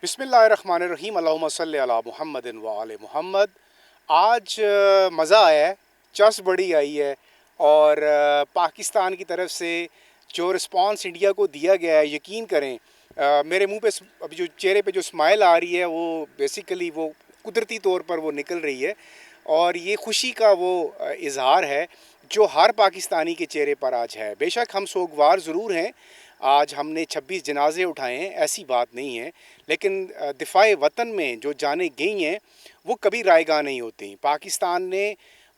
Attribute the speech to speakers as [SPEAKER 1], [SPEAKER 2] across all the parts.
[SPEAKER 1] बिस्मिल्लाहिर्रहमानिर्रहीम अल्लाहुम्मा सल्लि अला मुहम्मदिन व आले मुहम्मद। आज मज़ा आया है, चस बड़ी आई है और पाकिस्तान की तरफ से जो रिस्पांस इंडिया को दिया गया है, यकीन करें मेरे मुंह पे अभी जो चेहरे पे जो स्माइल आ रही है वो बेसिकली वो कुदरती तौर पर वो निकल रही है और ये खुशी का वो इज़हार है जो हर पाकिस्तानी के चेहरे पर आज है। बेशक हम सोगवार ज़रूर हैं, आज हमने 26 जनाजे उठाए हैं, ऐसी बात नहीं है, लेकिन दिफ़ाए वतन में जो जानें गई हैं वो कभी रायगा नहीं होती। पाकिस्तान ने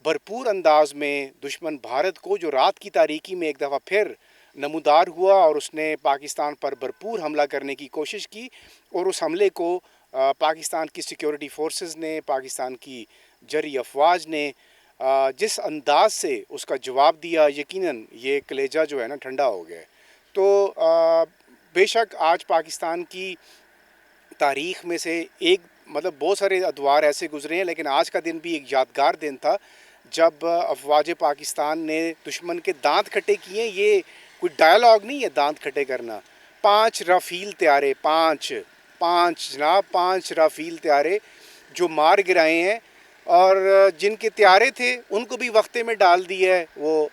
[SPEAKER 1] भरपूर अंदाज में दुश्मन भारत को जो रात की तारीकी में एक दफ़ा फिर नमूदार हुआ और उसने पाकिस्तान पर भरपूर हमला करने की कोशिश की और उस हमले को पाकिस्तान की सिक्योरिटी फोर्सेस ने, पाकिस्तान की जरी अफवाज ने जिस अंदाज से उसका जवाब दिया, यकीनन ये कलेजा जो है ना ठंडा हो गया। तो बेशक आज पाकिस्तान की तारीख़ में से एक मतलब बहुत सारे अदवार ऐसे गुज़रे हैं, लेकिन आज का दिन भी एक यादगार दिन था जब अफवाज पाकिस्तान ने दुश्मन के दांत खट्टे किए। ये कोई डायलॉग नहीं है दांत खट्टे करना। 5 राफेल तैयारे, पाँच जनाब, 5 राफेल तैयारे जो मार गिराए हैं और जिनके तैयारे थे उनको भी वक्ते में डाल दिया है। वो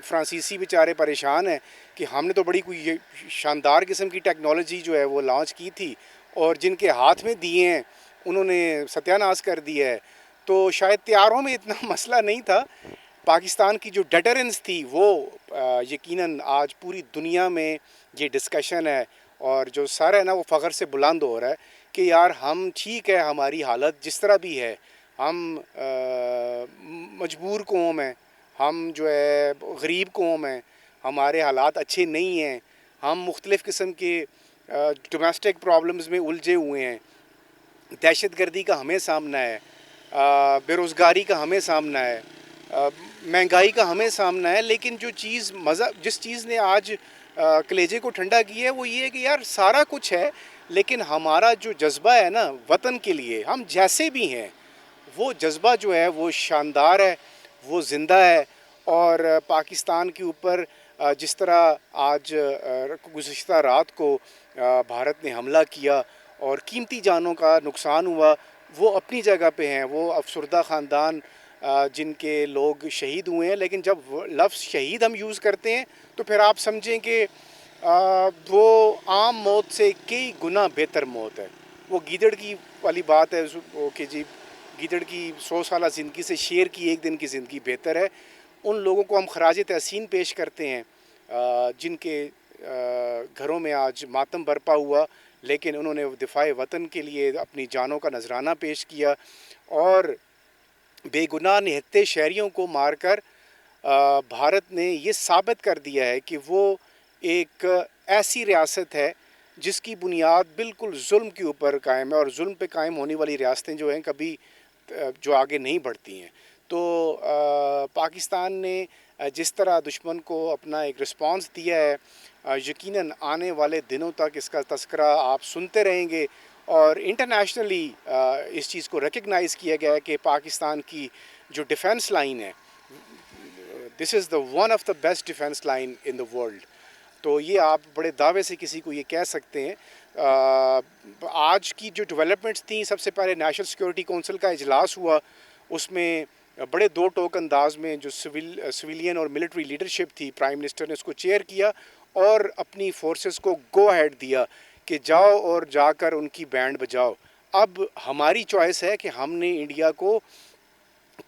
[SPEAKER 1] फ्रांसीसी बेचारे परेशान हैं कि हमने तो बड़ी कोई शानदार किस्म की टेक्नोलॉजी जो है वो लॉन्च की थी और जिनके हाथ में दिए हैं उन्होंने सत्यानाश कर दिया है। तो शायद तैयारों में इतना मसला नहीं था, पाकिस्तान की जो डेटरेंस थी वो यकीनन आज पूरी दुनिया में ये डिस्कशन है और जो सर है ना वो फ़ख्र से बुलंद हो रहा है कि यार हम ठीक है, हमारी हालत जिस तरह भी है, हम मजबूर कौम हैं, हम जो है गरीब कौम हैं, हमारे हालात अच्छे नहीं हैं, हम मुख्तलिफ़ किस्म के डोमेस्टिक प्रॉब्लम्स में उलझे हुए हैं, दहशतगर्दी का हमें सामना है, बेरोज़गारी का हमें सामना है, महंगाई का हमें सामना है। लेकिन जो चीज़ जिस चीज़ ने आज कलेजे को ठंडा किया है वो ये है कि यार सारा कुछ है, लेकिन हमारा जो जज्बा है ना वतन के लिए, हम जैसे भी हैं वो जज्बा जो है वो शानदार है, वो ज़िंदा है। और पाकिस्तान के ऊपर जिस तरह आज गुज़िश्ता रात को भारत ने हमला किया और कीमती जानों का नुकसान हुआ, वो अपनी जगह पे हैं। वो अफसरदा ख़ानदान जिनके लोग शहीद हुए हैं, लेकिन जब लफ्ज़ शहीद हम यूज़ करते हैं तो फिर आप समझें कि वो आम मौत से कई गुना बेहतर मौत है। वो गीदड़ की वाली बात है कि जी गीदड़ की 100 साला ज़िंदगी से शेर की एक दिन की ज़िंदगी बेहतर है। उन लोगों को हम खराज तहसीन पेश करते हैं जिनके घरों में आज मातम बरपा हुआ, लेकिन उन्होंने दिफ़ाए वतन के लिए अपनी जानों का नजराना पेश किया और बेगुनाह निहत्ते शहरियों को मारकर भारत ने ये साबित कर दिया है कि वो एक ऐसी रियासत है जिसकी बुनियाद बिल्कुल जुल्म के ऊपर कायम है और जुल्म पे कायम होने वाली रियासतें जो हैं कभी जो आगे नहीं बढ़ती हैं। तो पाकिस्तान ने जिस तरह दुश्मन को अपना एक रिस्पांस दिया है, यकीनन आने वाले दिनों तक इसका तज़किरा आप सुनते रहेंगे और इंटरनेशनली इस चीज़ को रिकग्नाइज़ किया गया है कि पाकिस्तान की जो डिफेंस लाइन है, this is the one of the best defence line in the world. तो ये आप बड़े दावे से किसी को ये कह सकते हैं। आज की जो डेवलपमेंट्स थी, सबसे पहले नेशनल सिक्योरिटी काउंसिल का इजलास हुआ, उसमें बड़े दो टोक अंदाज में जो सिविलियन और मिलिट्री लीडरशिप थी, प्राइम मिनिस्टर ने उसको चेयर किया और अपनी फोर्सेस को गो अहेड दिया कि जाओ और जाकर उनकी बैंड बजाओ। अब हमारी चॉइस है कि हमने इंडिया को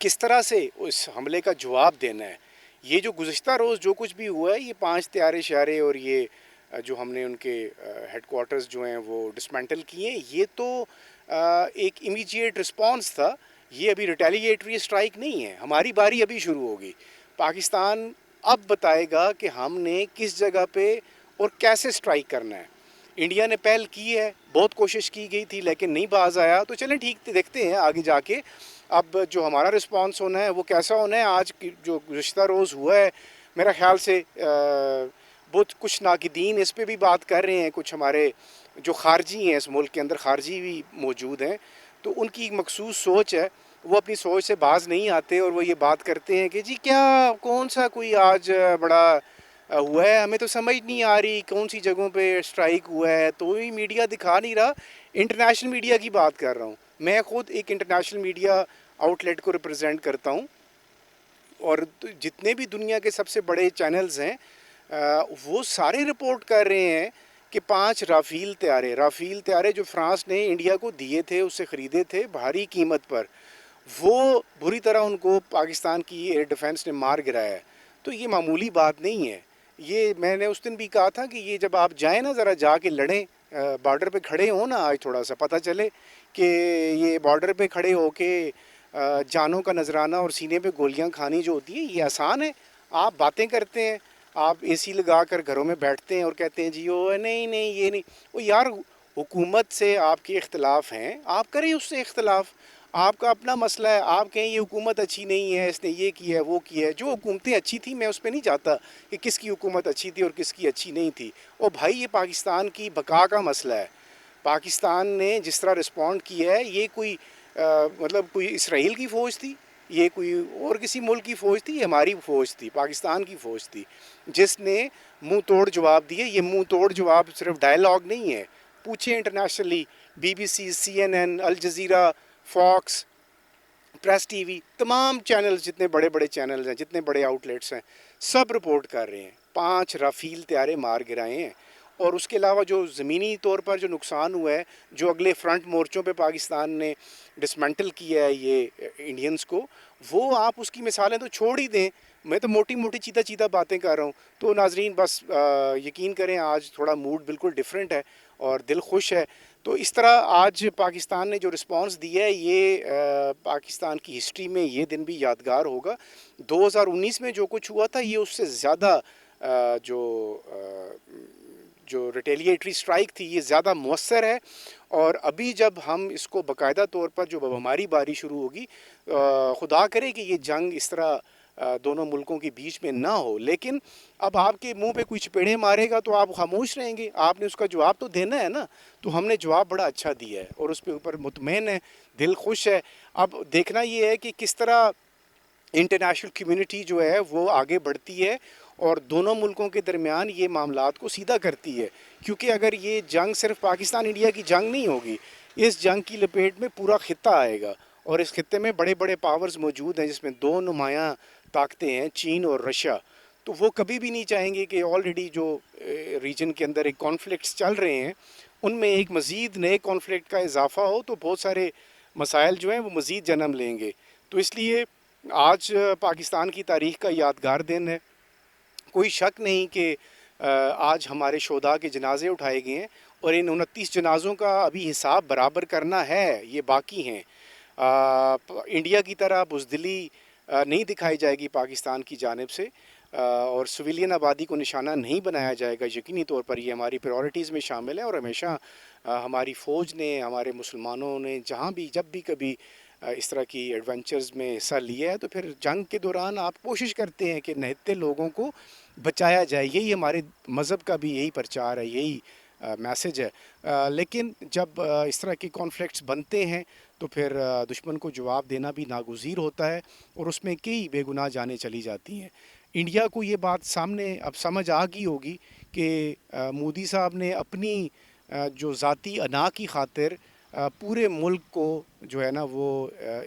[SPEAKER 1] किस तरह से उस हमले का जवाब देना है। ये जो गुज़िश्ता रोज़ जो कुछ भी हुआ है, ये 5 तैयारे शहरे और ये जो हमने उनके हेडक्वार्टर्स जो हैं वो डिसमेंटल किए, ये तो एक इमीडिएट रिस्पांस था। ये अभी रिटेलिएटरी स्ट्राइक नहीं है, हमारी बारी अभी शुरू होगी। पाकिस्तान अब बताएगा कि हमने किस जगह पे और कैसे स्ट्राइक करना है। इंडिया ने पहल की है, बहुत कोशिश की गई थी लेकिन नहीं बाज आया, तो चलें ठीक देखते हैं आगे जाके अब जो हमारा रिस्पांस होना है वो कैसा होना है। आज की जो गुज़िश्ता रोज़ हुआ है, मेरा ख़्याल से बहुत कुछ नाक़िदीन इस पे भी बात कर रहे हैं, कुछ हमारे जो ख़ारजी हैं, इस मुल्क के अंदर ख़ारजी भी मौजूद हैं, तो उनकी एक मखसूस सोच है, वो अपनी सोच से बाज नहीं आते और वो ये बात करते हैं कि जी क्या कौन सा कोई आज बड़ा हुआ है, हमें तो समझ नहीं आ रही कौन सी जगहों पे स्ट्राइक हुआ है, तो ही मीडिया दिखा नहीं रहा। इंटरनेशनल मीडिया की बात कर रहा हूँ, मैं ख़ुद एक इंटरनेशनल मीडिया आउटलेट को रिप्रेजेंट करता हूँ, और जितने भी दुनिया के सबसे बड़े चैनल्स हैं वो सारे रिपोर्ट कर रहे हैं कि 5 राफ़ेल तैयारे जो फ्रांस ने इंडिया को दिए थे, उससे ख़रीदे थे भारी कीमत पर, वो बुरी तरह उनको पाकिस्तान की एयर डिफेंस ने मार गिराया है। तो ये मामूली बात नहीं है। ये मैंने उस दिन भी कहा था कि ये जब आप जाएँ ना, ज़रा जाके लड़ें, बॉर्डर पे खड़े हों ना, आज थोड़ा सा पता चले कि ये बॉर्डर पे खड़े हो के जानों का नजराना और सीने पे गोलियां खानी जो होती है ये आसान है। आप बातें करते हैं, आप एसी लगा कर घरों में बैठते हैं और कहते हैं जी ओ नहीं नहीं ये नहीं, वो यार हुकूमत से आपके इख्तलाफ हैं, आप करें उससे इख्तलाफ, आपका अपना मसला है। आप कहें ये हुकूमत अच्छी नहीं है, इसने ये किया है वो किया है। जो हुकूमतें अच्छी थी, मैं उस पर नहीं जाता कि किसकी हुकूमत अच्छी थी और किसकी अच्छी नहीं थी। और भाई ये पाकिस्तान की बका का मसला है। पाकिस्तान ने जिस तरह रिस्पॉन्ड किया है, ये कोई मतलब कोई इसराइल की फ़ौज थी, ये कोई और किसी मुल्क की फ़ौज थी, ये हमारी फ़ौज थी, पाकिस्तान की फ़ौज थी, जिसने मुंह तोड़ जवाब दिए। ये मुंह तोड़ जवाब सिर्फ डायलॉग नहीं है, पूछे internationally, BBC, CNN, Al Jazeera, Fox, Press TV, तमाम चैनल्स, जितने बड़े बड़े चैनल्स हैं, जितने बड़े आउटलेट्स हैं, सब रिपोर्ट कर रहे हैं 5 राफ़ेल तैयारे मार गिराए हैं। और उसके अलावा जो ज़मीनी तौर पर जो नुकसान हुआ है, जो अगले फ्रंट मोर्चों पे पाकिस्तान ने डिसमेंटल किया है ये इंडियंस को, वो आप उसकी मिसालें तो छोड़ ही दें। मैं तो मोटी मोटी चीता चीता बातें कर रहा हूँ। तो नाजरीन बस यकीन करें, आज थोड़ा मूड बिल्कुल डिफरेंट है और दिल खुश है। तो इस तरह आज पाकिस्तान ने जो रिस्पांस दिया है, ये पाकिस्तान की हिस्ट्री में ये दिन भी यादगार होगा। 2019 में जो कुछ हुआ था, ये उससे ज़्यादा जो रिटेलिएटरी स्ट्राइक थी, ये ज़्यादा मौसर है। और अभी जब हम इसको बाकायदा तौर पर जब हमारी बारी शुरू होगी, खुदा करे कि ये जंग इस तरह दोनों मुल्कों के बीच में ना हो, लेकिन अब आपके मुंह पे कोई चपेड़े मारेगा तो आप खामोश रहेंगे, आपने उसका जवाब तो देना है ना। तो हमने जवाब बड़ा अच्छा दिया है और उस पे ऊपर मुतमईन है, दिल खुश है। अब देखना ये है कि किस तरह इंटरनेशनल कम्युनिटी जो है वो आगे बढ़ती है और दोनों मुल्कों के दरमियान ये मामलात को सीधा करती है। क्योंकि अगर ये जंग सिर्फ पाकिस्तान इंडिया की जंग नहीं होगी, इस जंग की लपेट में पूरा खित्ता आएगा और इस खित्ते में बड़े बड़े पावर्स मौजूद हैं, जिसमें 2 नुमायाँ ताकतें हैं, चीन और रशिया। तो वो कभी भी नहीं चाहेंगे कि ऑलरेडी जो रीजन के अंदर एक कॉन्फ्लिक्ट्स चल रहे हैं, उनमें एक मज़ीद नए कॉन्फ्लिक्ट का इजाफ़ा हो, तो बहुत सारे मसाइल जो हैं वो मज़ीद जन्म लेंगे। तो इसलिए आज पाकिस्तान की तारीख़ का यादगार दिन है। कोई शक नहीं कि आज हमारे शोधा के जनाजे उठाए गए हैं और इन 29 जनाज़ों का अभी हिसाब बराबर करना है, ये बाकी हैं। इंडिया की तरह बुज़दिली नहीं दिखाई जाएगी पाकिस्तान की जानिब से, और सिविलियन आबादी को निशाना नहीं बनाया जाएगा। यकीनी तौर पर ये हमारी प्रायोरिटीज़ में शामिल है और हमेशा हमारी फ़ौज ने, हमारे मुसलमानों ने जहाँ भी जब भी कभी इस तरह की एडवेंचर्स में हिस्सा लिया है, तो फिर जंग के दौरान आप कोशिश करते हैं कि निहत्थे लोगों को बचाया जाए। यही हमारे मज़हब का भी यही प्रचार है, यही मैसेज है। लेकिन जब इस तरह के कॉन्फ्लिक्ट्स बनते हैं तो फिर दुश्मन को जवाब देना भी नागुज़ीर होता है और उसमें कई बेगुनाह जानें चली जाती हैं। इंडिया को ये बात सामने अब समझ आ गई होगी कि मोदी साहब ने अपनी जो ज़ाती अना की खातिर पूरे मुल्क को जो है ना वो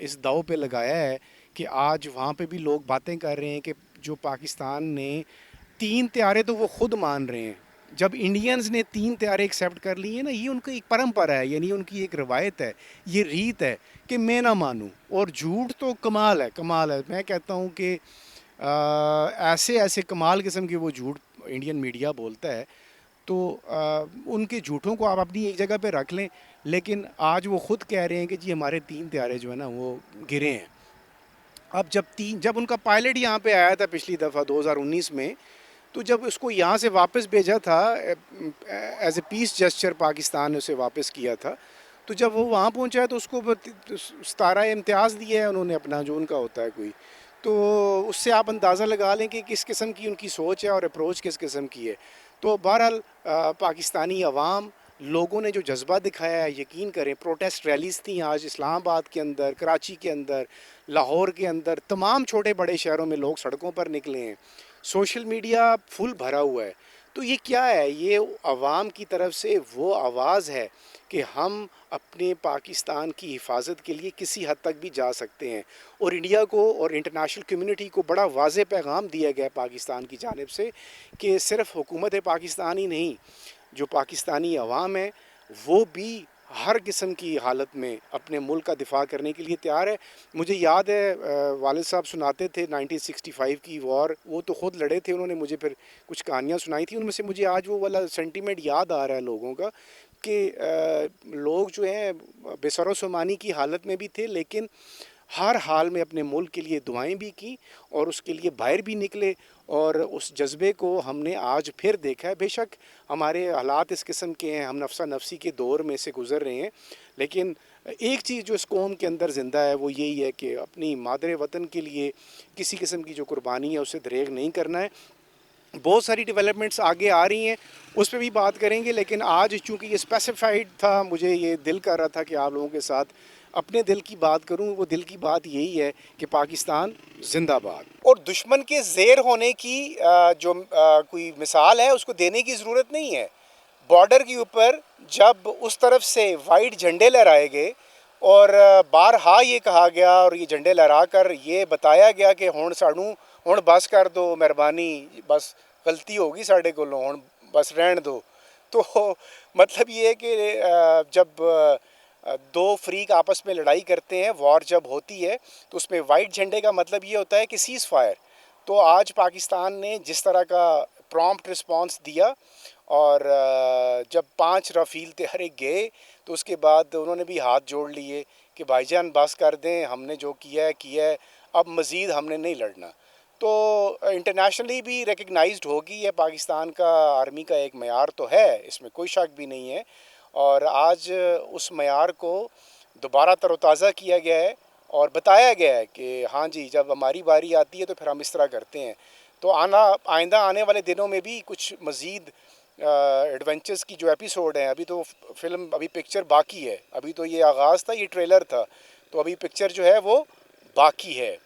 [SPEAKER 1] इस दाव पे लगाया है कि आज वहाँ पे भी लोग बातें कर रहे हैं कि जो पाकिस्तान ने 3 तैयारे, तो वो ख़ुद मान रहे हैं। जब इंडियंस ने 3 तैयारे एक्सेप्ट कर लिए ना, ये उनकी एक परंपरा है, यानी उनकी एक रवायत है, ये रीत है कि मैं ना मानूं। और झूठ तो कमाल है, कमाल है। मैं कहता हूँ कि ऐसे ऐसे कमाल किस्म के वो झूठ इंडियन मीडिया बोलता है। तो उनके झूठों को आप अपनी एक जगह पे रख लें, लेकिन आज वो ख़ुद कह रहे हैं कि जी हमारे 3 तैयारे जो है ना वो गिरे हैं। अब जब उनका पायलट यहाँ पे आया था पिछली दफ़ा 2019 में, तो जब उसको यहाँ से वापस भेजा था as a peace gesture, Pakistan ने उसे वापस किया था, तो जब वो वहाँ पहुँचा है तो उसको 17 इम्तियाज़ दिया है उन्होंने अपना, जो उनका होता है कोई। तो उससे आप अंदाज़ा लगा लें कि किस किस्म की उनकी सोच है और अप्रोच किस किस्म की है। तो बहरहाल पाकिस्तानी अवाम, लोगों ने जो जज्बा दिखाया है, यकीन करें, प्रोटेस्ट रैलीज़ थी आज इस्लामाबाद के अंदर, कराची के अंदर, लाहौर के अंदर, तमाम छोटे बड़े शहरों में लोग सड़कों पर निकले हैं। सोशल मीडिया फुल भरा हुआ है। तो ये क्या है? ये आवाम की तरफ से वो आवाज़ है कि हम अपने पाकिस्तान की हिफाजत के लिए किसी हद तक भी जा सकते हैं, और इंडिया को और इंटरनेशनल कम्युनिटी को बड़ा वाज़ेह पैगाम दिया गया पाकिस्तान की जानिब से कि सिर्फ़ हुकूमत पाकिस्तान ही नहीं, जो पाकिस्तानी अवाम है वो भी हर किस्म की हालत में अपने मुल्क का दिफा करने के लिए तैयार है। मुझे याद है वालिद साहब सुनाते थे 1965 की वॉर, वो तो ख़ुद लड़े थे, उन्होंने मुझे फिर कुछ कहानियाँ सुनाई थी, उनमें से मुझे आज वो वाला सेंटीमेंट याद आ रहा है लोगों का कि लोग जो हैं बेसरो सामानी की हालत में भी थे, लेकिन हर हाल में अपने मुल्क के लिए दुआएं भी की और उसके लिए बाहर भी निकले, और उस जज्बे को हमने आज फिर देखा है। बेशक हमारे हालात इस किस्म के हैं, हम नफसा नफसी के दौर में से गुज़र रहे हैं, लेकिन एक चीज़ जो इस कौम के अंदर ज़िंदा है वो यही है कि अपनी मादर वतन के लिए किसी किस्म की जो कुर्बानी है उसे दरेग नहीं करना है। बहुत सारी डेवलपमेंट्स आगे आ रही हैं, उस पर भी बात करेंगे, लेकिन आज चूँकि ये स्पेसिफाइड था, मुझे ये दिल कर रहा था कि आप लोगों के साथ अपने दिल की बात करूं। वो दिल की बात यही है कि पाकिस्तान जिंदाबाद। और दुश्मन के ज़ेर होने की जो कोई मिसाल है उसको देने की ज़रूरत नहीं है। बॉर्डर के ऊपर जब उस तरफ से वाइट झंडे लहराए गए और बारहा ये कहा गया और ये झंडे लहरा कर ये बताया गया कि हुण सानू हुण बस कर दो, मेहरबानी, बस गलती होगी साढ़े कोलों, हुण बस रहन दो। तो मतलब ये है कि जब दो फ्रीक आपस में लड़ाई करते हैं, वॉर जब होती है, तो उसमें वाइट झंडे का मतलब ये होता है कि सीज़ फायर। तो आज पाकिस्तान ने जिस तरह का प्रॉम्प्ट रिस्पांस दिया, और जब 5 राफेल तैयारे गए तो उसके बाद उन्होंने भी हाथ जोड़ लिए कि भाईजान बस कर दें, हमने जो किया है, अब मज़ीद हमने नहीं लड़ना। तो इंटरनेशनली भी रिकग्नाइज्ड होगी, ये पाकिस्तान का आर्मी का एक मयार तो है, इसमें कोई शक भी नहीं है, और आज उस मयार को दोबारा तरोताज़ा किया गया है और बताया गया है कि हाँ जी, जब हमारी बारी आती है तो फिर हम इस तरह करते हैं। तो आइंदा आने वाले दिनों में भी कुछ मज़ीद एडवेंचर्स की जो एपिसोड हैं, अभी तो फिल्म, अभी पिक्चर बाकी है, अभी तो ये आगाज़ था, ये ट्रेलर था, तो अभी पिक्चर जो है वो बाकी है।